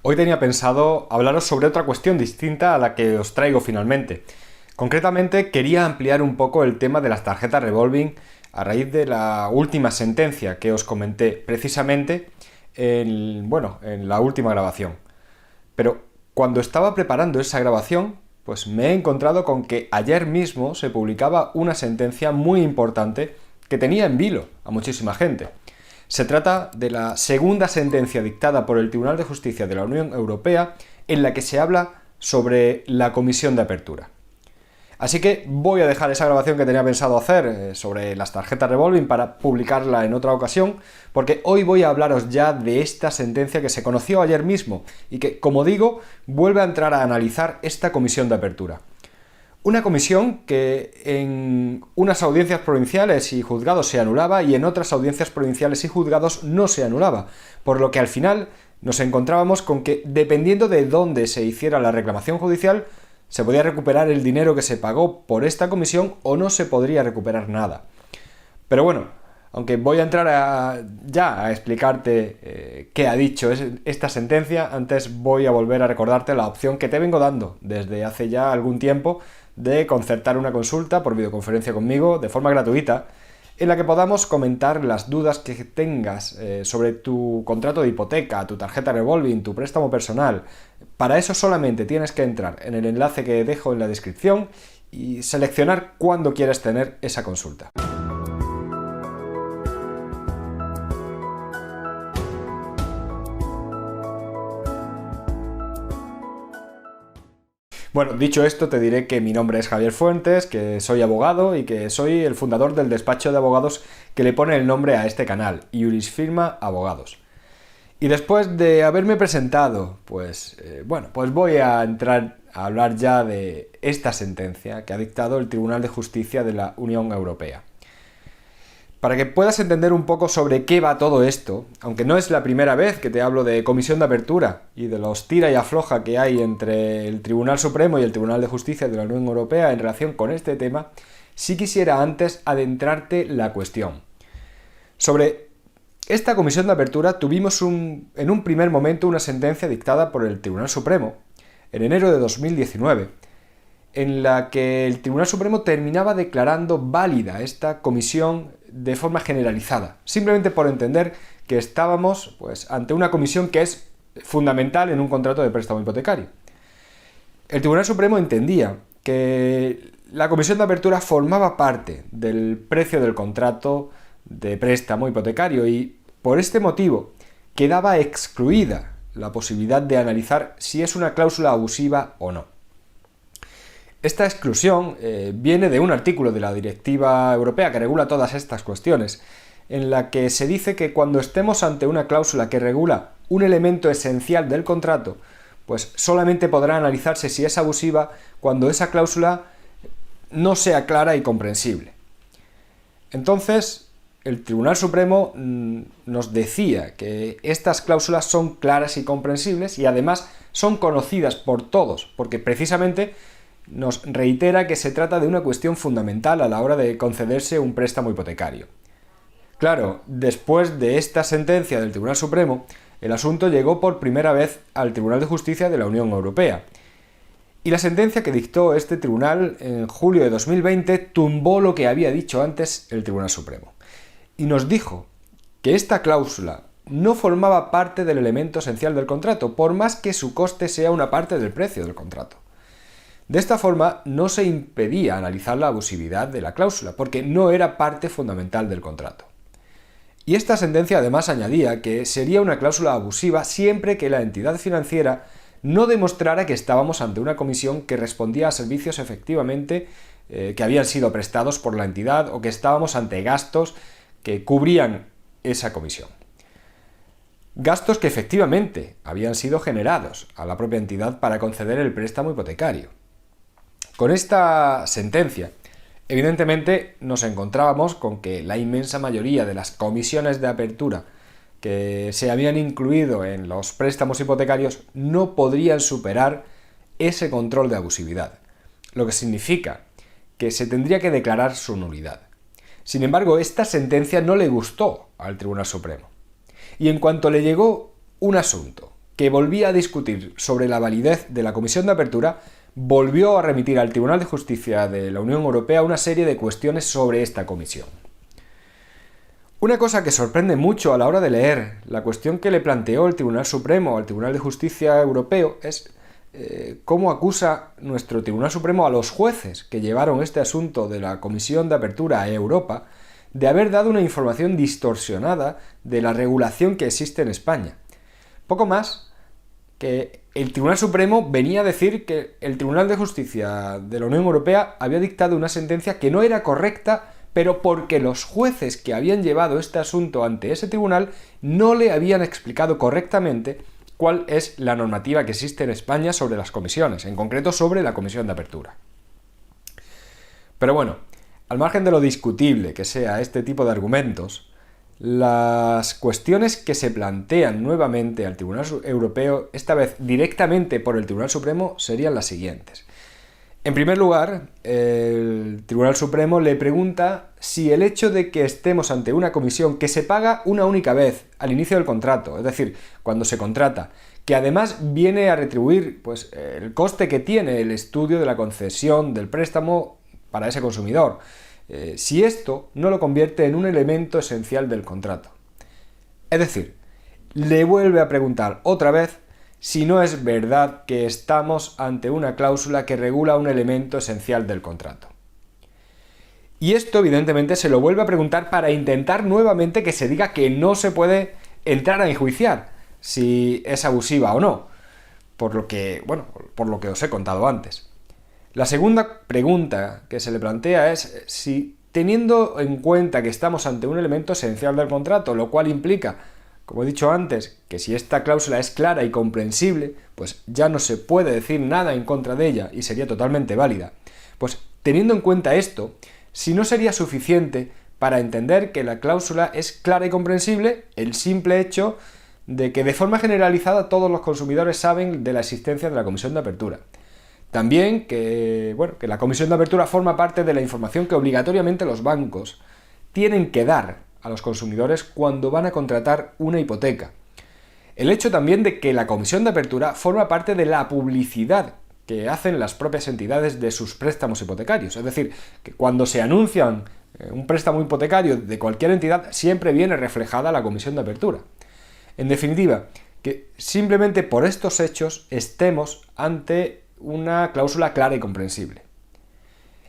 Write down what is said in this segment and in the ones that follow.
Hoy tenía pensado hablaros sobre otra cuestión distinta a la que os traigo finalmente. Concretamente, quería ampliar un poco el tema de las tarjetas revolving a raíz de la última sentencia que os comenté precisamente en la última grabación. Pero cuando estaba preparando esa grabación, pues me he encontrado con que ayer mismo se publicaba una sentencia muy importante que tenía en vilo a muchísima gente. Se trata de la segunda sentencia dictada por el Tribunal de Justicia de la Unión Europea en la que se habla sobre la comisión de apertura. Así que voy a dejar esa grabación que tenía pensado hacer sobre las tarjetas revolving para publicarla en otra ocasión, porque hoy voy a hablaros ya de esta sentencia que se conoció ayer mismo y que, como digo, vuelve a entrar a analizar esta comisión de apertura. Una comisión que en unas audiencias provinciales y juzgados se anulaba y en otras audiencias provinciales y juzgados no se anulaba, por lo que al final nos encontrábamos con que, dependiendo de dónde se hiciera la reclamación judicial, se podía recuperar el dinero que se pagó por esta comisión o no se podría recuperar nada. Pero bueno, aunque voy a entrar ya a explicarte qué ha dicho esta sentencia, antes voy a volver a recordarte la opción que te vengo dando desde hace ya algún tiempo de concertar una consulta por videoconferencia conmigo de forma gratuita en la que podamos comentar las dudas que tengas sobre tu contrato de hipoteca, tu tarjeta revolving, tu préstamo personal. Para eso solamente tienes que entrar en el enlace que dejo en la descripción y seleccionar cuándo quieres tener esa consulta. Bueno, dicho esto, te diré que mi nombre es Javier Fuentes, que soy abogado y que soy el fundador del despacho de abogados que le pone el nombre a este canal, Jurisfirma Abogados. Y después de haberme presentado, pues voy a entrar a hablar ya de esta sentencia que ha dictado el Tribunal de Justicia de la Unión Europea. Para que puedas entender un poco sobre qué va todo esto, aunque no es la primera vez que te hablo de comisión de apertura y de los tira y afloja que hay entre el Tribunal Supremo y el Tribunal de Justicia de la Unión Europea en relación con este tema, sí quisiera antes adentrarte la cuestión. Sobre esta comisión de apertura tuvimos en un primer momento una sentencia dictada por el Tribunal Supremo en enero de 2019, en la que el Tribunal Supremo terminaba declarando válida esta comisión de forma generalizada, simplemente por entender que estábamos ante una comisión que es fundamental en un contrato de préstamo hipotecario. El Tribunal Supremo entendía que la comisión de apertura formaba parte del precio del contrato de préstamo hipotecario y, por este motivo, quedaba excluida la posibilidad de analizar si es una cláusula abusiva o no. Esta exclusión viene de un artículo de la Directiva Europea que regula todas estas cuestiones, en la que se dice que cuando estemos ante una cláusula que regula un elemento esencial del contrato, pues solamente podrá analizarse si es abusiva cuando esa cláusula no sea clara y comprensible. Entonces, el Tribunal Supremo nos decía que estas cláusulas son claras y comprensibles y además son conocidas por todos, porque precisamente nos reitera que se trata de una cuestión fundamental a la hora de concederse un préstamo hipotecario. Claro, después de esta sentencia del Tribunal Supremo, el asunto llegó por primera vez al Tribunal de Justicia de la Unión Europea. Y la sentencia que dictó este tribunal en julio de 2020 tumbó lo que había dicho antes el Tribunal Supremo. Y nos dijo que esta cláusula no formaba parte del elemento esencial del contrato, por más que su coste sea una parte del precio del contrato. De esta forma, no se impedía analizar la abusividad de la cláusula, porque no era parte fundamental del contrato. Y esta sentencia además añadía que sería una cláusula abusiva siempre que la entidad financiera no demostrara que estábamos ante una comisión que respondía a servicios efectivamente que habían sido prestados por la entidad o que estábamos ante gastos que cubrían esa comisión. Gastos que efectivamente habían sido generados a la propia entidad para conceder el préstamo hipotecario. Con esta sentencia, evidentemente nos encontrábamos con que la inmensa mayoría de las comisiones de apertura que se habían incluido en los préstamos hipotecarios no podrían superar ese control de abusividad, lo que significa que se tendría que declarar su nulidad. Sin embargo, esta sentencia no le gustó al Tribunal Supremo. Y en cuanto le llegó un asunto que volvía a discutir sobre la validez de la Comisión de Apertura, volvió a remitir al Tribunal de Justicia de la Unión Europea una serie de cuestiones sobre esta comisión. Una cosa que sorprende mucho a la hora de leer la cuestión que le planteó el Tribunal Supremo al Tribunal de Justicia Europeo es cómo acusa nuestro Tribunal Supremo a los jueces que llevaron este asunto de la Comisión de Apertura a Europa de haber dado una información distorsionada de la regulación que existe en España. Poco más que el Tribunal Supremo venía a decir que el Tribunal de Justicia de la Unión Europea había dictado una sentencia que no era correcta, pero porque los jueces que habían llevado este asunto ante ese tribunal no le habían explicado correctamente cuál es la normativa que existe en España sobre las comisiones, en concreto sobre la Comisión de Apertura. Pero bueno, al margen de lo discutible que sea este tipo de argumentos, las cuestiones que se plantean nuevamente al Tribunal Europeo, esta vez directamente por el Tribunal Supremo, serían las siguientes. En primer lugar, el Tribunal Supremo le pregunta si el hecho de que estemos ante una comisión que se paga una única vez al inicio del contrato, es decir, cuando se contrata, que además viene a retribuir pues, el coste que tiene el estudio de la concesión del préstamo para ese consumidor, si esto no lo convierte en un elemento esencial del contrato. Es decir, le vuelve a preguntar otra vez si no es verdad que estamos ante una cláusula que regula un elemento esencial del contrato. Y esto evidentemente se lo vuelve a preguntar para intentar nuevamente que se diga que no se puede entrar a enjuiciar si es abusiva o no, por lo que os he contado antes. La segunda pregunta que se le plantea es si, teniendo en cuenta que estamos ante un elemento esencial del contrato, lo cual implica, como he dicho antes, que si esta cláusula es clara y comprensible, pues ya no se puede decir nada en contra de ella y sería totalmente válida. Pues teniendo en cuenta esto, si no sería suficiente para entender que la cláusula es clara y comprensible el simple hecho de que de forma generalizada todos los consumidores saben de la existencia de la Comisión de Apertura. También que la Comisión de Apertura forma parte de la información que obligatoriamente los bancos tienen que dar a los consumidores cuando van a contratar una hipoteca. El hecho también de que la Comisión de Apertura forma parte de la publicidad que hacen las propias entidades de sus préstamos hipotecarios. Es decir, que cuando se anuncian un préstamo hipotecario de cualquier entidad, siempre viene reflejada la Comisión de Apertura. En definitiva, que simplemente por estos hechos estemos ante una cláusula clara y comprensible.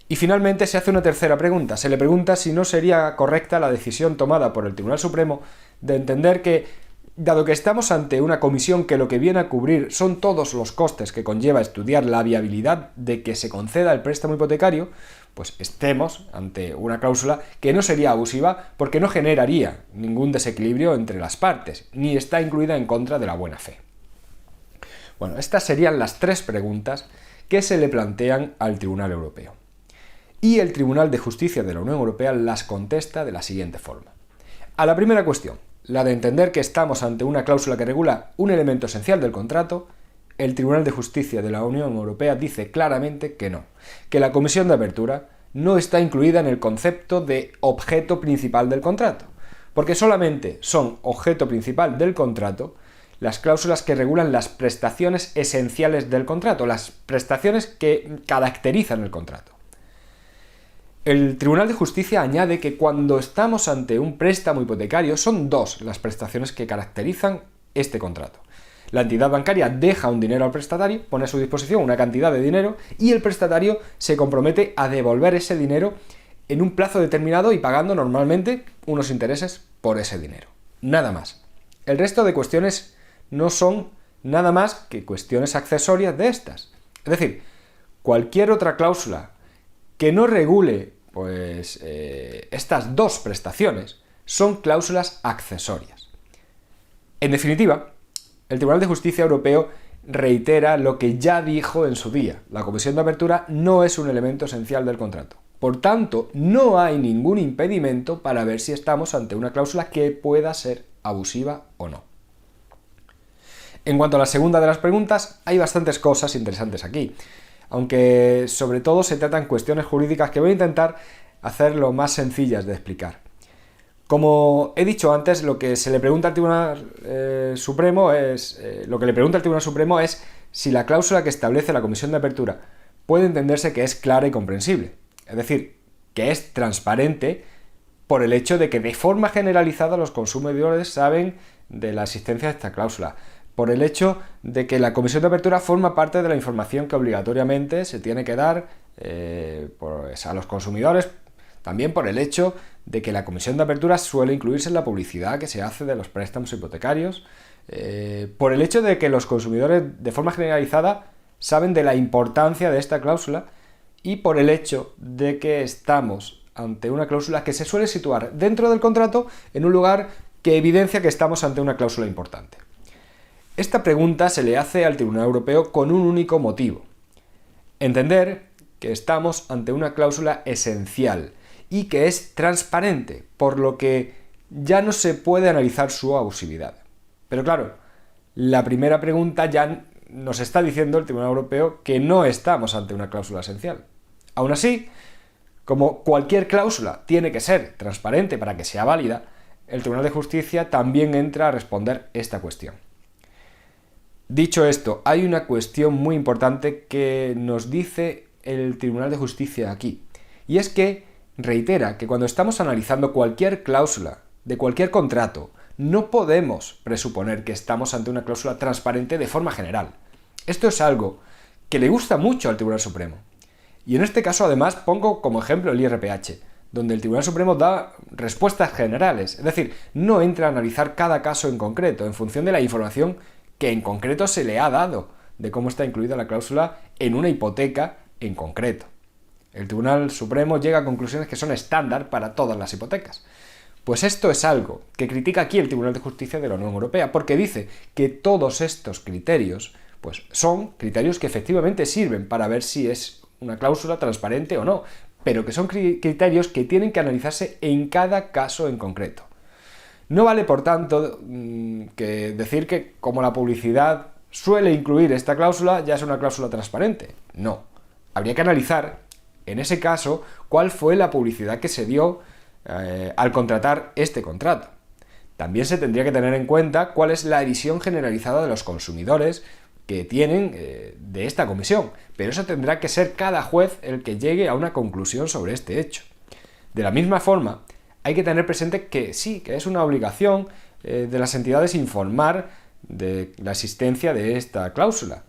Y finalmente se hace una tercera pregunta. Se le pregunta si no sería correcta la decisión tomada por el Tribunal Supremo de entender que, dado que estamos ante una comisión que lo que viene a cubrir son todos los costes que conlleva estudiar la viabilidad de que se conceda el préstamo hipotecario, pues estemos ante una cláusula que no sería abusiva porque no generaría ningún desequilibrio entre las partes, ni está incluida en contra de la buena fe. Bueno, estas serían las tres preguntas que se le plantean al Tribunal Europeo. Y el Tribunal de Justicia de la Unión Europea las contesta de la siguiente forma. A la primera cuestión, la de entender que estamos ante una cláusula que regula un elemento esencial del contrato, el Tribunal de Justicia de la Unión Europea dice claramente que no, que la Comisión de Apertura no está incluida en el concepto de objeto principal del contrato, porque solamente son objeto principal del contrato las cláusulas que regulan las prestaciones esenciales del contrato, las prestaciones que caracterizan el contrato. El Tribunal de Justicia añade que cuando estamos ante un préstamo hipotecario son dos las prestaciones que caracterizan este contrato. La entidad bancaria deja un dinero al prestatario, pone a su disposición una cantidad de dinero y el prestatario se compromete a devolver ese dinero en un plazo determinado y pagando normalmente unos intereses por ese dinero. Nada más. El resto de cuestiones no son nada más que cuestiones accesorias de estas. Es decir, cualquier otra cláusula que no regule estas dos prestaciones son cláusulas accesorias. En definitiva, el Tribunal de Justicia Europeo reitera lo que ya dijo en su día. La Comisión de Apertura no es un elemento esencial del contrato. Por tanto, no hay ningún impedimento para ver si estamos ante una cláusula que pueda ser abusiva o no. En cuanto a la segunda de las preguntas, hay bastantes cosas interesantes aquí, aunque sobre todo se tratan cuestiones jurídicas que voy a intentar hacer lo más sencillas de explicar. Como he dicho antes, lo que se le pregunta al Tribunal Supremo es si la cláusula que establece la Comisión de Apertura puede entenderse que es clara y comprensible, es decir, que es transparente por el hecho de que de forma generalizada los consumidores saben de la existencia de esta cláusula, por el hecho de que la Comisión de Apertura forma parte de la información que obligatoriamente se tiene que dar a los consumidores, también por el hecho de que la Comisión de Apertura suele incluirse en la publicidad que se hace de los préstamos hipotecarios, por el hecho de que los consumidores de forma generalizada saben de la importancia de esta cláusula y por el hecho de que estamos ante una cláusula que se suele situar dentro del contrato en un lugar que evidencia que estamos ante una cláusula importante. Esta pregunta se le hace al Tribunal Europeo con un único motivo: entender que estamos ante una cláusula esencial y que es transparente, por lo que ya no se puede analizar su abusividad. Pero claro, la primera pregunta ya nos está diciendo el Tribunal Europeo que no estamos ante una cláusula esencial. Aún así, como cualquier cláusula tiene que ser transparente para que sea válida, el Tribunal de Justicia también entra a responder esta cuestión. Dicho esto, hay una cuestión muy importante que nos dice el Tribunal de Justicia aquí, y es que reitera que cuando estamos analizando cualquier cláusula de cualquier contrato, no podemos presuponer que estamos ante una cláusula transparente de forma general. Esto es algo que le gusta mucho al Tribunal Supremo. Y en este caso, además, pongo como ejemplo el IRPH, donde el Tribunal Supremo da respuestas generales, es decir, no entra a analizar cada caso en concreto, en función de la información que en concreto se le ha dado, de cómo está incluida la cláusula en una hipoteca en concreto. El Tribunal Supremo llega a conclusiones que son estándar para todas las hipotecas. Pues esto es algo que critica aquí el Tribunal de Justicia de la Unión Europea, porque dice que todos estos criterios pues, son criterios que efectivamente sirven para ver si es una cláusula transparente o no, pero que son criterios que tienen que analizarse en cada caso en concreto. No vale, por tanto, que decir que como la publicidad suele incluir esta cláusula, ya es una cláusula transparente. No. Habría que analizar, en ese caso, cuál fue la publicidad que se dio al contratar este contrato. También se tendría que tener en cuenta cuál es la visión generalizada de los consumidores que tienen de esta comisión, pero eso tendrá que ser cada juez el que llegue a una conclusión sobre este hecho. De la misma forma, hay que tener presente que sí, que es una obligación de las entidades informar de la existencia de esta cláusula,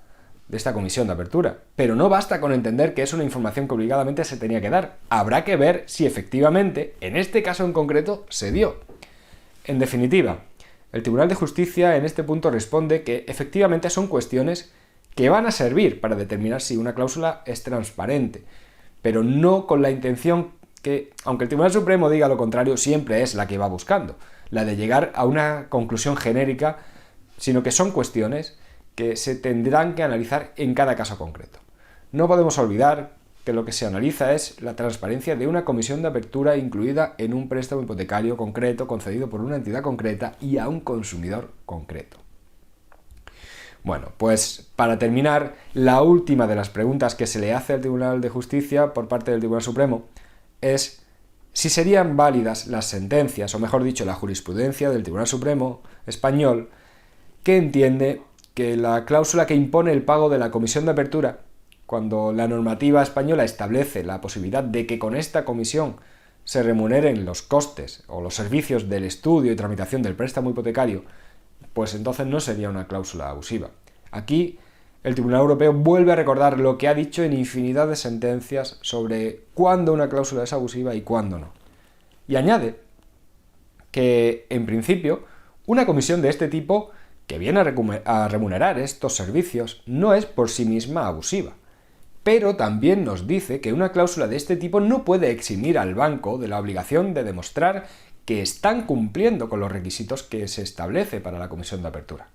de esta comisión de apertura. Pero no basta con entender que es una información que obligadamente se tenía que dar. Habrá que ver si efectivamente, en este caso en concreto, se dio. En definitiva, el Tribunal de Justicia en este punto responde que efectivamente son cuestiones que van a servir para determinar si una cláusula es transparente, pero no con la intención que, aunque el Tribunal Supremo diga lo contrario, siempre es la que va buscando, la de llegar a una conclusión genérica, sino que son cuestiones que se tendrán que analizar en cada caso concreto. No podemos olvidar que lo que se analiza es la transparencia de una comisión de apertura incluida en un préstamo hipotecario concreto concedido por una entidad concreta y a un consumidor concreto. Bueno, pues para terminar, la última de las preguntas que se le hace al Tribunal de Justicia por parte del Tribunal Supremo es si serían válidas las sentencias, o mejor dicho, la jurisprudencia del Tribunal Supremo español, que entiende que la cláusula que impone el pago de la comisión de apertura, cuando la normativa española establece la posibilidad de que con esta comisión se remuneren los costes o los servicios del estudio y tramitación del préstamo hipotecario, pues entonces no sería una cláusula abusiva. Aquí el Tribunal Europeo vuelve a recordar lo que ha dicho en infinidad de sentencias sobre cuándo una cláusula es abusiva y cuándo no. Y añade que, en principio, una comisión de este tipo que viene a remunerar estos servicios no es por sí misma abusiva. Pero también nos dice que una cláusula de este tipo no puede eximir al banco de la obligación de demostrar que están cumpliendo con los requisitos que se establece para la comisión de apertura.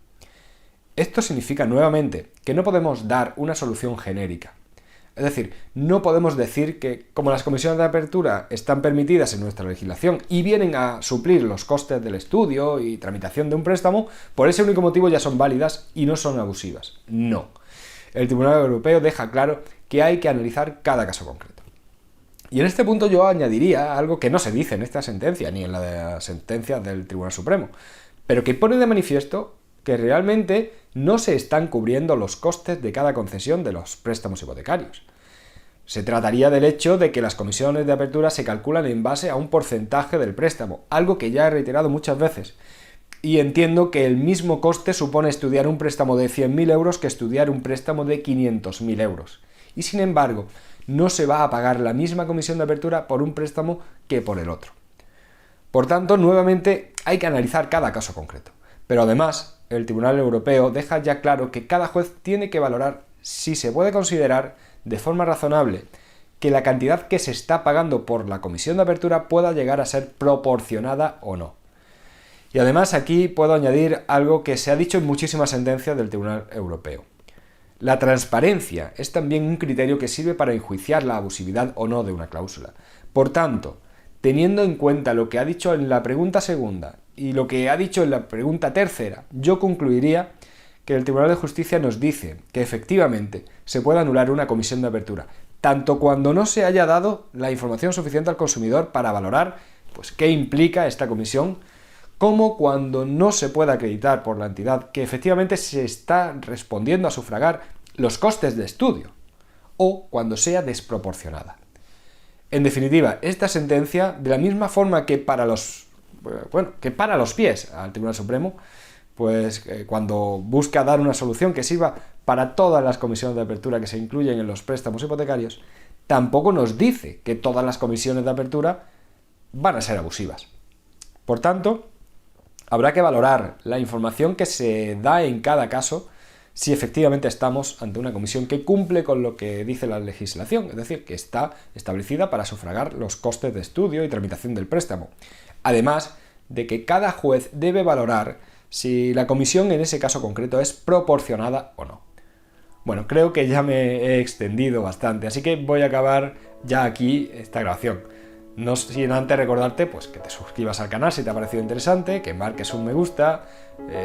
Esto significa nuevamente que no podemos dar una solución genérica. Es decir, no podemos decir que como las comisiones de apertura están permitidas en nuestra legislación y vienen a suplir los costes del estudio y tramitación de un préstamo, por ese único motivo ya son válidas y no son abusivas. No. El Tribunal Europeo deja claro que hay que analizar cada caso concreto. Y en este punto yo añadiría algo que no se dice en esta sentencia, ni en la sentencia del Tribunal Supremo, pero que pone de manifiesto que realmente no se están cubriendo los costes de cada concesión de los préstamos hipotecarios. Se trataría del hecho de que las comisiones de apertura se calculan en base a un porcentaje del préstamo, algo que ya he reiterado muchas veces. Y entiendo que el mismo coste supone estudiar un préstamo de 100.000 euros que estudiar un préstamo de 500.000 euros. Y sin embargo, no se va a pagar la misma comisión de apertura por un préstamo que por el otro. Por tanto, nuevamente hay que analizar cada caso concreto. Pero además, el Tribunal Europeo deja ya claro que cada juez tiene que valorar si se puede considerar de forma razonable que la cantidad que se está pagando por la comisión de apertura pueda llegar a ser proporcionada o no. Y además aquí puedo añadir algo que se ha dicho en muchísimas sentencias del Tribunal Europeo. La transparencia es también un criterio que sirve para enjuiciar la abusividad o no de una cláusula. Por tanto, teniendo en cuenta lo que ha dicho en la pregunta segunda y lo que ha dicho en la pregunta tercera, yo concluiría que el Tribunal de Justicia nos dice que efectivamente se puede anular una comisión de apertura, tanto cuando no se haya dado la información suficiente al consumidor para valorar qué implica esta comisión, como cuando no se puede acreditar por la entidad que efectivamente se está respondiendo a sufragar los costes de estudio, o cuando sea desproporcionada. En definitiva, esta sentencia, de la misma forma que para los pies al Tribunal Supremo, cuando busca dar una solución que sirva para todas las comisiones de apertura que se incluyen en los préstamos hipotecarios, tampoco nos dice que todas las comisiones de apertura van a ser abusivas. Por tanto, habrá que valorar la información que se da en cada caso si efectivamente estamos ante una comisión que cumple con lo que dice la legislación, es decir, que está establecida para sufragar los costes de estudio y tramitación del préstamo. Además de que cada juez debe valorar si la comisión en ese caso concreto es proporcionada o no. Bueno, creo que ya me he extendido bastante, así que voy a acabar ya aquí esta grabación. No sin antes recordarte que te suscribas al canal si te ha parecido interesante, que marques un me gusta,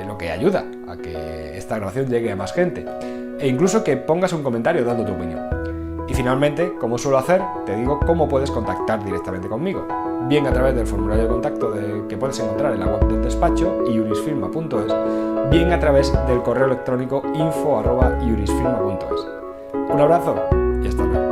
lo que ayuda a que esta grabación llegue a más gente, e incluso que pongas un comentario dando tu opinión. Y finalmente, como suelo hacer, te digo cómo puedes contactar directamente conmigo, bien a través del formulario de contacto que puedes encontrar en la web del despacho iurisfirma.es, bien a través del correo electrónico info@iurisfirma.es. Un abrazo y hasta luego.